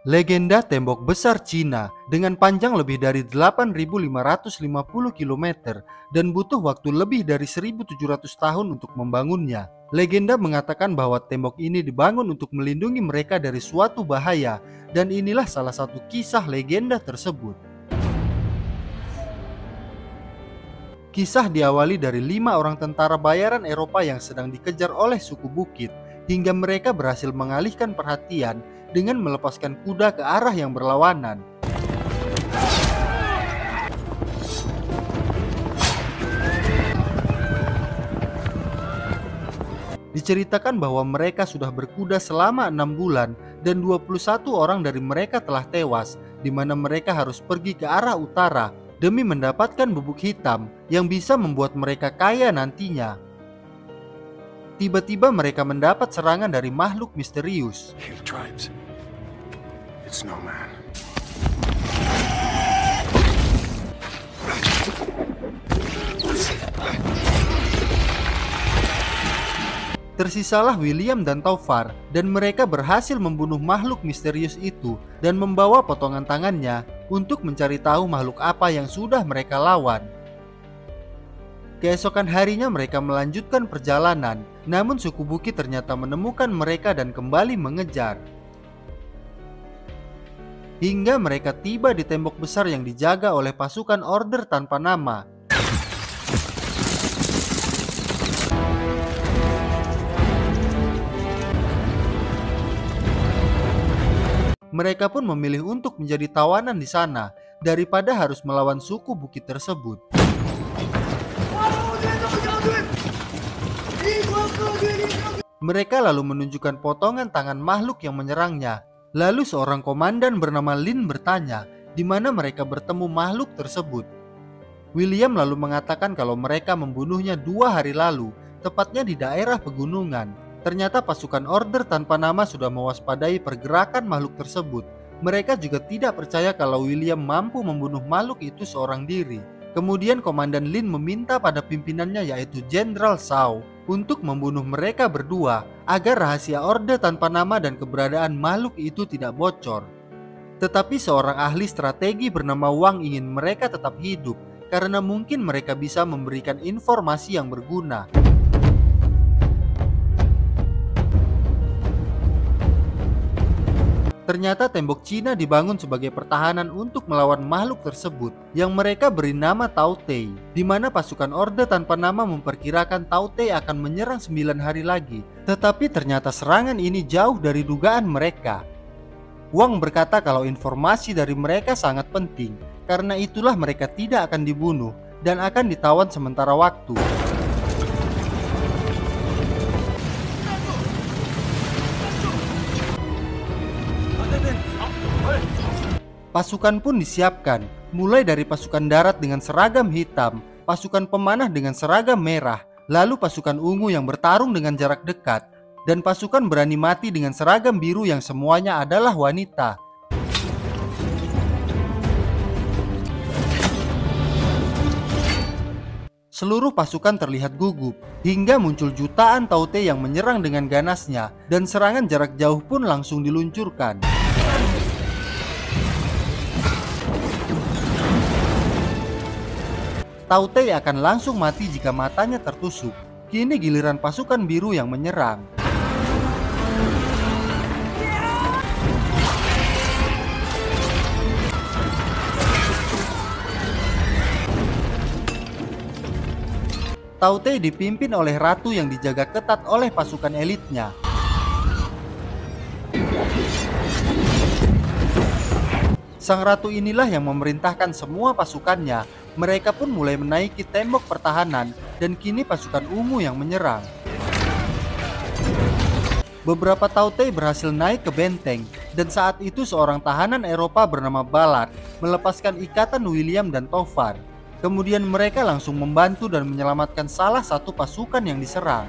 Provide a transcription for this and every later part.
Legenda tembok besar Cina dengan panjang lebih dari 8.550 km dan butuh waktu lebih dari 1.700 tahun untuk membangunnya. Legenda mengatakan bahwa tembok ini dibangun untuk melindungi mereka dari suatu bahaya, dan inilah salah satu kisah legenda tersebut. Kisah diawali dari 5 orang tentara bayaran Eropa yang sedang dikejar oleh suku bukit, hingga mereka berhasil mengalihkan perhatian dengan melepaskan kuda ke arah yang berlawanan. Diceritakan bahwa mereka sudah berkuda selama 6 bulan dan 21 orang dari mereka telah tewas, di mana mereka harus pergi ke arah utara demi mendapatkan bubuk hitam yang bisa membuat mereka kaya nantinya. Tiba-tiba mereka mendapat serangan dari makhluk misterius. King of Tribes. It's no man. Tersisalah William dan Taufar, dan mereka berhasil membunuh makhluk misterius itu dan membawa potongan tangannya untuk mencari tahu makhluk apa yang sudah mereka lawan. Keesokan harinya mereka melanjutkan perjalanan, namun suku bukit ternyata menemukan mereka dan kembali mengejar. Hingga mereka tiba di tembok besar yang dijaga oleh pasukan Order Tanpa Nama. Mereka pun memilih untuk menjadi tawanan di sana daripada harus melawan suku bukit tersebut. Mereka lalu menunjukkan potongan tangan makhluk yang menyerangnya. Lalu seorang komandan bernama Lin bertanya di mana mereka bertemu makhluk tersebut. William lalu mengatakan kalau mereka membunuhnya 2 hari lalu, tepatnya di daerah pegunungan. Ternyata pasukan Order Tanpa Nama sudah mewaspadai pergerakan makhluk tersebut. Mereka juga tidak percaya kalau William mampu membunuh makhluk itu seorang diri. Kemudian Komandan Lin meminta pada pimpinannya yaitu Jenderal Shao untuk membunuh mereka berdua agar rahasia Order Tanpa Nama dan keberadaan makhluk itu tidak bocor. Tetapi seorang ahli strategi bernama Wang ingin mereka tetap hidup karena mungkin mereka bisa memberikan informasi yang berguna. Ternyata tembok Cina dibangun sebagai pertahanan untuk melawan makhluk tersebut yang mereka beri nama Tao Te, di mana pasukan Orde Tanpa Nama memperkirakan Tao Te akan menyerang 9 hari lagi. Tetapi ternyata serangan ini jauh dari dugaan mereka. Wang berkata kalau informasi dari mereka sangat penting, karena itulah mereka tidak akan dibunuh dan akan ditawan sementara waktu. Pasukan pun disiapkan, mulai dari pasukan darat dengan seragam hitam, pasukan pemanah dengan seragam merah, lalu pasukan ungu yang bertarung dengan jarak dekat, dan pasukan berani mati dengan seragam biru yang semuanya adalah wanita. Seluruh pasukan terlihat gugup, hingga muncul jutaan Tao Te yang menyerang dengan ganasnya, dan serangan jarak jauh pun langsung diluncurkan. Tao Te akan langsung mati jika matanya tertusuk. Kini giliran pasukan biru yang menyerang. Tao Te dipimpin oleh ratu yang dijaga ketat oleh pasukan elitnya. Sang ratu inilah yang memerintahkan semua pasukannya. Mereka pun mulai menaiki tembok pertahanan dan kini pasukan ungu yang menyerang. Beberapa Tao Te berhasil naik ke benteng dan saat itu seorang tahanan Eropa bernama Ballard melepaskan ikatan William dan Taufar. Kemudian mereka langsung membantu dan menyelamatkan salah satu pasukan yang diserang.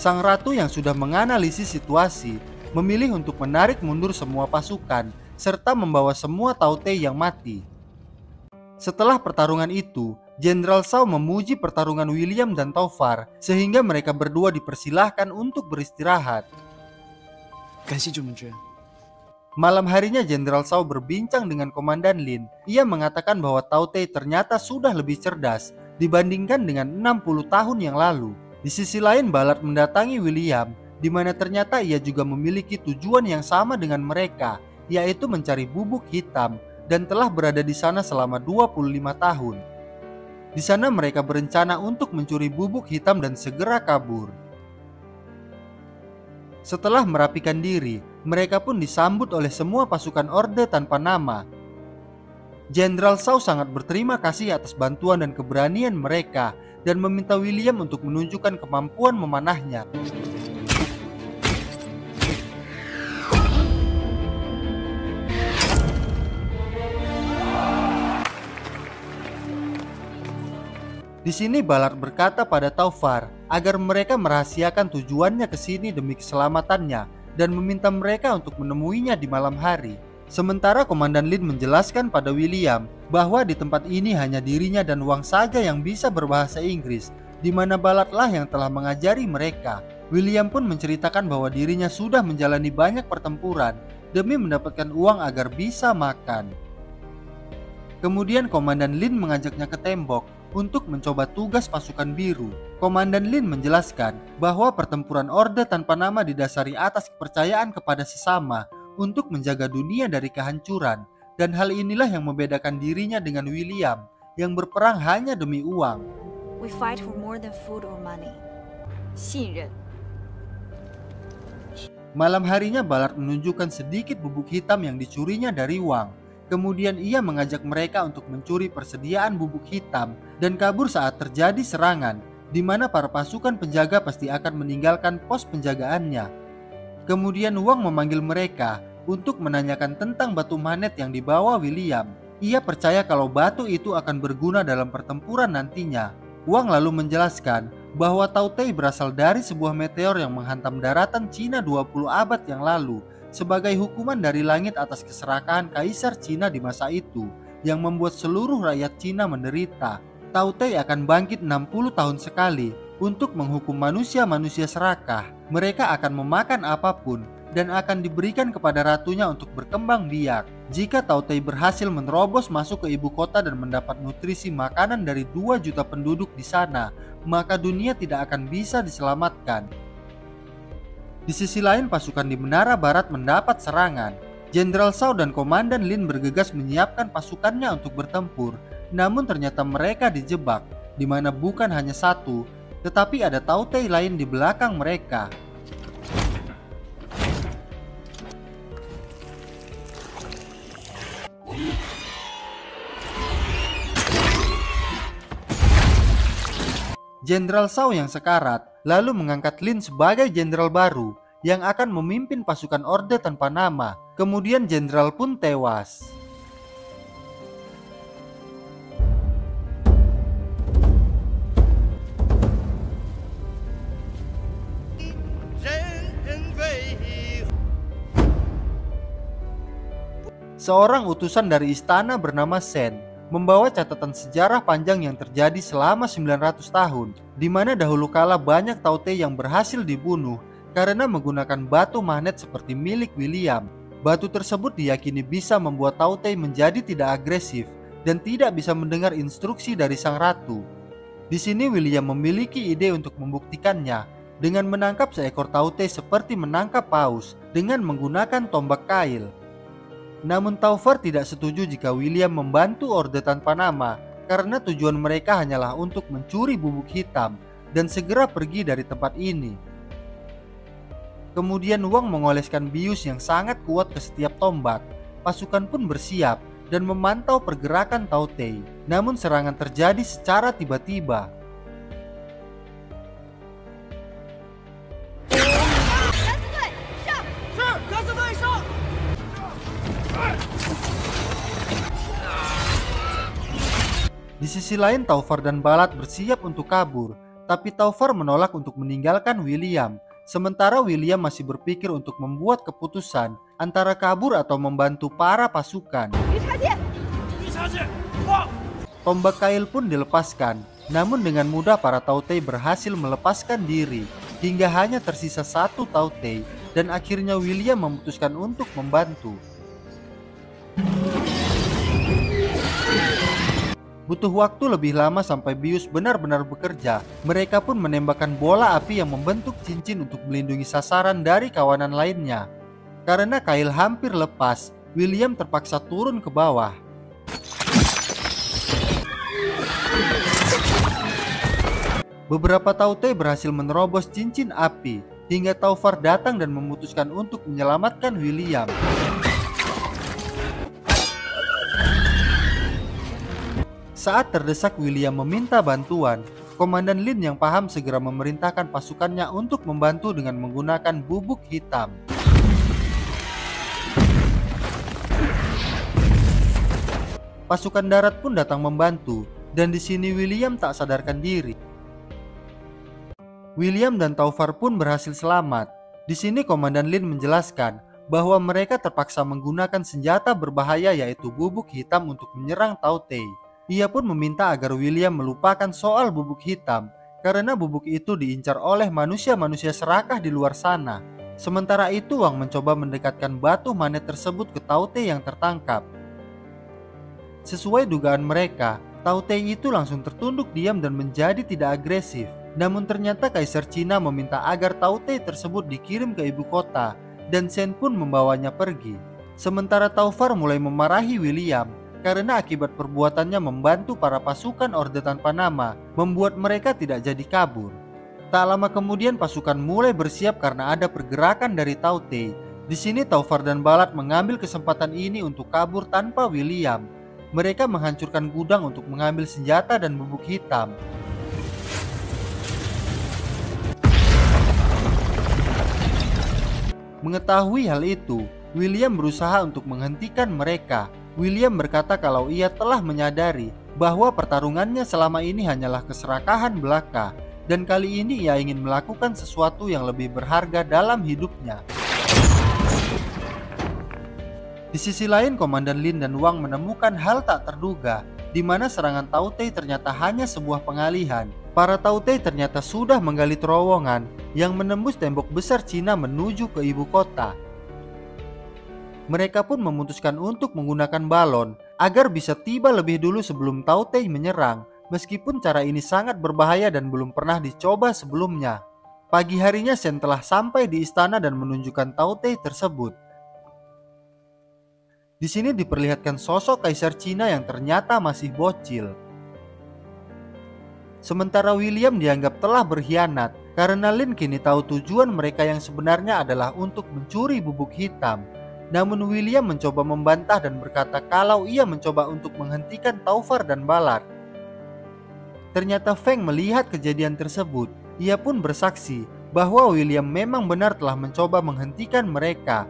Sang ratu yang sudah menganalisis situasi memilih untuk menarik mundur semua pasukan serta membawa semua Tao Te yang mati. Setelah pertarungan itu, Jenderal Shaw memuji pertarungan William dan Taufar sehingga mereka berdua dipersilahkan untuk beristirahat. 感谢救命之恩。 Malam harinya Jenderal Shaw berbincang dengan Komandan Lin. Ia mengatakan bahwa Tao Tei ternyata sudah lebih cerdas dibandingkan dengan 60 tahun yang lalu. Di sisi lain, Ballard mendatangi William, di mana ternyata ia juga memiliki tujuan yang sama dengan mereka, yaitu mencari bubuk hitam, dan telah berada di sana selama 25 tahun. Di sana mereka berencana untuk mencuri bubuk hitam dan segera kabur. Setelah merapikan diri, mereka pun disambut oleh semua pasukan Orde Tanpa Nama. Jenderal Shaw sangat berterima kasih atas bantuan dan keberanian mereka dan meminta William untuk menunjukkan kemampuan memanahnya. Di sini Ballard berkata pada Taufar agar mereka merahasiakan tujuannya ke sini demi keselamatannya dan meminta mereka untuk menemuinya di malam hari. Sementara Komandan Lin menjelaskan pada William bahwa di tempat ini hanya dirinya dan Wang saja yang bisa berbahasa Inggris, di mana Ballardlah yang telah mengajari mereka. William pun menceritakan bahwa dirinya sudah menjalani banyak pertempuran demi mendapatkan uang agar bisa makan. Kemudian Komandan Lin mengajaknya ke tembok untuk mencoba tugas pasukan biru. Komandan Lin menjelaskan bahwa pertempuran Orde Tanpa Nama didasari atas kepercayaan kepada sesama untuk menjaga dunia dari kehancuran, dan hal inilah yang membedakan dirinya dengan William yang berperang hanya demi uang. We fight for more than food or money. 信任. Malam harinya Ballard menunjukkan sedikit bubuk hitam yang dicurinya dari Wang. Kemudian ia mengajak mereka untuk mencuri persediaan bubuk hitam dan kabur saat terjadi serangan, di mana para pasukan penjaga pasti akan meninggalkan pos penjagaannya. Kemudian Wang memanggil mereka untuk menanyakan tentang batu magnet yang dibawa William. Ia percaya kalau batu itu akan berguna dalam pertempuran nantinya. Wang lalu menjelaskan bahwa Tao Tei berasal dari sebuah meteor yang menghantam daratan Cina 20 abad yang lalu, sebagai hukuman dari langit atas keserakahan Kaisar Cina di masa itu yang membuat seluruh rakyat Cina menderita. Tao Tei akan bangkit 60 tahun sekali untuk menghukum manusia-manusia serakah. Mereka akan memakan apapun dan akan diberikan kepada ratunya untuk berkembang biak. Jika Tao Tei berhasil menerobos masuk ke ibu kota dan mendapat nutrisi makanan dari 2 juta penduduk di sana, maka dunia tidak akan bisa diselamatkan. Di sisi lain, pasukan di Menara Barat mendapat serangan. Jenderal Shaw dan Komandan Lin bergegas menyiapkan pasukannya untuk bertempur. Namun ternyata mereka dijebak, di mana bukan hanya satu, tetapi ada Tao Tei lain di belakang mereka. Jenderal Shaw yang sekarat lalu mengangkat Lin sebagai jenderal baru yang akan memimpin pasukan Orde Tanpa Nama. Kemudian jenderal pun tewas. Seorang utusan dari istana bernama Shen membawa catatan sejarah panjang yang terjadi selama 900 tahun, di mana dahulu kala banyak Tao Tei yang berhasil dibunuh karena menggunakan batu magnet seperti milik William. Batu tersebut diyakini bisa membuat Tao Tei menjadi tidak agresif dan tidak bisa mendengar instruksi dari sang ratu. Di sini William memiliki ide untuk membuktikannya dengan menangkap seekor Tao Tei seperti menangkap paus dengan menggunakan tombak kail. Namun Taufar tidak setuju jika William membantu Orde Tanpa Nama karena tujuan mereka hanyalah untuk mencuri bubuk hitam dan segera pergi dari tempat ini. Kemudian Wang mengoleskan bius yang sangat kuat ke setiap tombak. Pasukan pun bersiap dan memantau pergerakan Tao Tei. Namun serangan terjadi secara tiba-tiba. Di sisi lain, Taufar dan Ballard bersiap untuk kabur, tapi Taufar menolak untuk meninggalkan William. Sementara William masih berpikir untuk membuat keputusan antara kabur atau membantu para pasukan. Tombak kail pun dilepaskan, namun dengan mudah para Tautei berhasil melepaskan diri hingga hanya tersisa satu Tautei, dan akhirnya William memutuskan untuk membantu. Butuh waktu lebih lama sampai bius benar-benar bekerja. Mereka pun menembakkan bola api yang membentuk cincin untuk melindungi sasaran dari kawanan lainnya. Karena kail hampir lepas, William terpaksa turun ke bawah. Beberapa Tautei berhasil menerobos cincin api hingga Taufar datang dan memutuskan untuk menyelamatkan William. Saat terdesak, William meminta bantuan. Komandan Lin yang paham segera memerintahkan pasukannya untuk membantu dengan menggunakan bubuk hitam. Pasukan darat pun datang membantu, dan di sini William tak sadarkan diri. William dan Taufar pun berhasil selamat. Di sini Komandan Lin menjelaskan bahwa mereka terpaksa menggunakan senjata berbahaya yaitu bubuk hitam untuk menyerang Tautei. Ia pun meminta agar William melupakan soal bubuk hitam karena bubuk itu diincar oleh manusia-manusia serakah di luar sana. Sementara itu Wang mencoba mendekatkan batu manet tersebut ke Tautei yang tertangkap. Sesuai dugaan mereka, Tautei itu langsung tertunduk diam dan menjadi tidak agresif. Namun ternyata Kaisar Cina meminta agar Tautei tersebut dikirim ke ibu kota dan Shen pun membawanya pergi. Sementara Taufar mulai memarahi William karena akibat perbuatannya membantu para pasukan Orde Tanpa Nama, membuat mereka tidak jadi kabur. Tak lama kemudian pasukan mulai bersiap karena ada pergerakan dari Tautei. Di sini Taufar dan Balat mengambil kesempatan ini untuk kabur tanpa William. Mereka menghancurkan gudang untuk mengambil senjata dan bubuk hitam. Mengetahui hal itu, William berusaha untuk menghentikan mereka. William berkata kalau ia telah menyadari bahwa pertarungannya selama ini hanyalah keserakahan belaka, dan kali ini ia ingin melakukan sesuatu yang lebih berharga dalam hidupnya. Di sisi lain, Komandan Lin dan Wang menemukan hal tak terduga, di mana serangan Tautei ternyata hanya sebuah pengalihan. Para Tautei ternyata sudah menggali terowongan yang menembus tembok besar Cina menuju ke ibu kota. Mereka pun memutuskan untuk menggunakan balon agar bisa tiba lebih dulu sebelum Tautei menyerang, meskipun cara ini sangat berbahaya dan belum pernah dicoba sebelumnya. Pagi harinya Shen telah sampai di istana dan menunjukkan Tautei tersebut. Di sini diperlihatkan sosok Kaisar Cina yang ternyata masih bocil. Sementara William dianggap telah berkhianat karena Lin kini tahu tujuan mereka yang sebenarnya adalah untuk mencuri bubuk hitam. Namun William mencoba membantah dan berkata kalau ia mencoba untuk menghentikan Taufar dan Balat. Ternyata Feng melihat kejadian tersebut. Ia pun bersaksi bahwa William memang benar telah mencoba menghentikan mereka.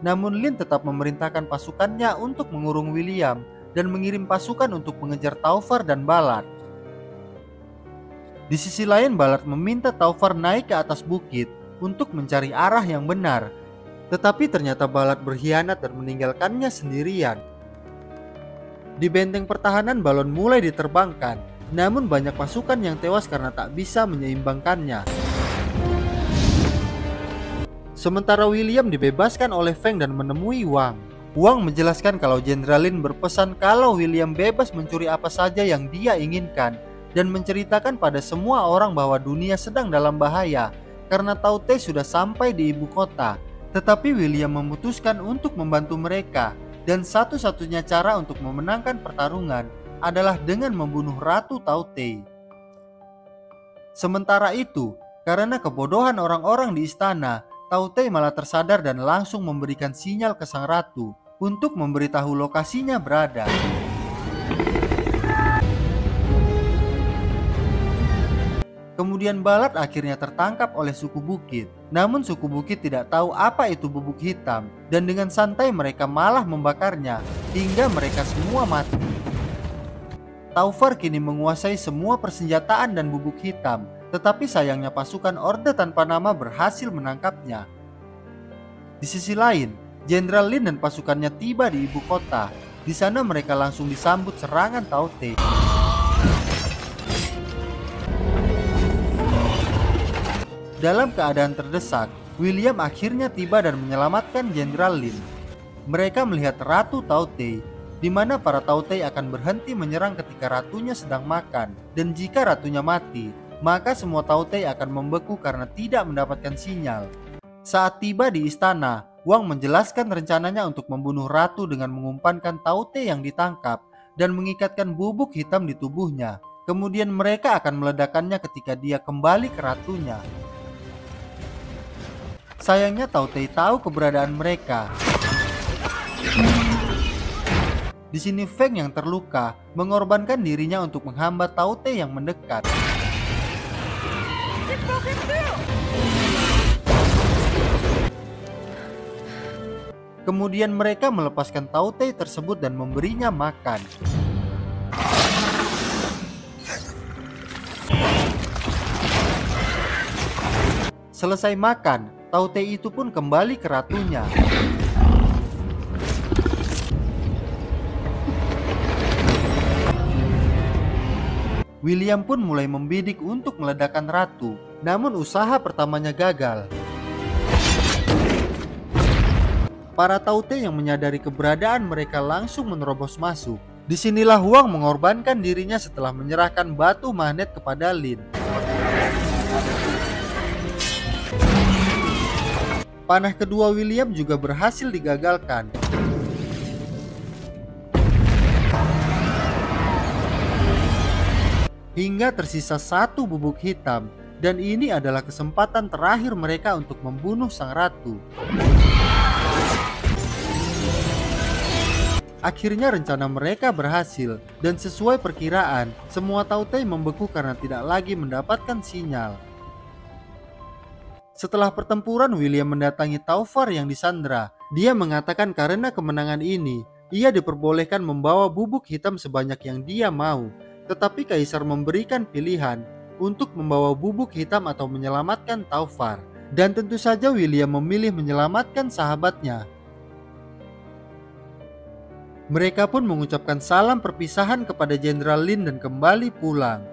Namun Lin tetap memerintahkan pasukannya untuk mengurung William dan mengirim pasukan untuk mengejar Taufar dan Balat. Di sisi lain, Balat meminta Taufar naik ke atas bukit untuk mencari arah yang benar. Tetapi ternyata Balat berkhianat dan meninggalkannya sendirian. Di benteng pertahanan, balon mulai diterbangkan, namun banyak pasukan yang tewas karena tak bisa menyeimbangkannya. Sementara William dibebaskan oleh Feng dan menemui Wang. Wang menjelaskan kalau Jenderal Lin berpesan kalau William bebas mencuri apa saja yang dia inginkan dan menceritakan pada semua orang bahwa dunia sedang dalam bahaya karena Tautei sudah sampai di ibu kota. Tetapi William memutuskan untuk membantu mereka, dan satu-satunya cara untuk memenangkan pertarungan adalah dengan membunuh Ratu Tautei. Sementara itu, karena kebodohan orang-orang di istana, Tautei malah tersadar dan langsung memberikan sinyal ke sang ratu untuk memberitahu lokasinya berada. Kemudian Balat akhirnya tertangkap oleh suku Bukit. Namun suku Bukit tidak tahu apa itu bubuk hitam, dan dengan santai mereka malah membakarnya hingga mereka semua mati. Taufar kini menguasai semua persenjataan dan bubuk hitam, tetapi sayangnya pasukan Orde Tanpa Nama berhasil menangkapnya. Di sisi lain, Jenderal Lin dan pasukannya tiba di ibu kota. Di sana mereka langsung disambut serangan Tao Te. Dalam keadaan terdesak, William akhirnya tiba dan menyelamatkan Jenderal Lin. Mereka melihat Ratu Tao Te, di mana para Tao Te akan berhenti menyerang ketika ratunya sedang makan. Dan jika ratunya mati, maka semua Tao Te akan membeku karena tidak mendapatkan sinyal. Saat tiba di istana, Wang menjelaskan rencananya untuk membunuh ratu dengan mengumpankan Tao Te yang ditangkap dan mengikatkan bubuk hitam di tubuhnya. Kemudian mereka akan meledakannya ketika dia kembali ke ratunya. Sayangnya Tao Te tahu keberadaan mereka. Di sini Feng yang terluka mengorbankan dirinya untuk menghambat Tao Te yang mendekat. Kemudian mereka melepaskan Tao Te tersebut dan memberinya makan. Selesai makan, Tao Te itu pun kembali ke ratunya. William pun mulai membidik untuk meledakkan ratu, namun usaha pertamanya gagal. Para Tao Te yang menyadari keberadaan mereka langsung menerobos masuk. Disinilah Wang mengorbankan dirinya setelah menyerahkan batu magnet kepada Lin. Panah kedua William juga berhasil digagalkan. Hingga tersisa satu bubuk hitam, dan ini adalah kesempatan terakhir mereka untuk membunuh sang ratu. Akhirnya rencana mereka berhasil, dan sesuai perkiraan, semua Tao Te membeku karena tidak lagi mendapatkan sinyal. Setelah pertempuran, William mendatangi Taufar yang disandra. Dia mengatakan karena kemenangan ini, ia diperbolehkan membawa bubuk hitam sebanyak yang dia mau. Tetapi Kaisar memberikan pilihan untuk membawa bubuk hitam atau menyelamatkan Taufar. Dan tentu saja William memilih menyelamatkan sahabatnya. Mereka pun mengucapkan salam perpisahan kepada Jenderal Lin dan kembali pulang.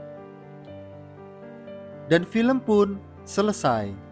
Dan film pun selesai.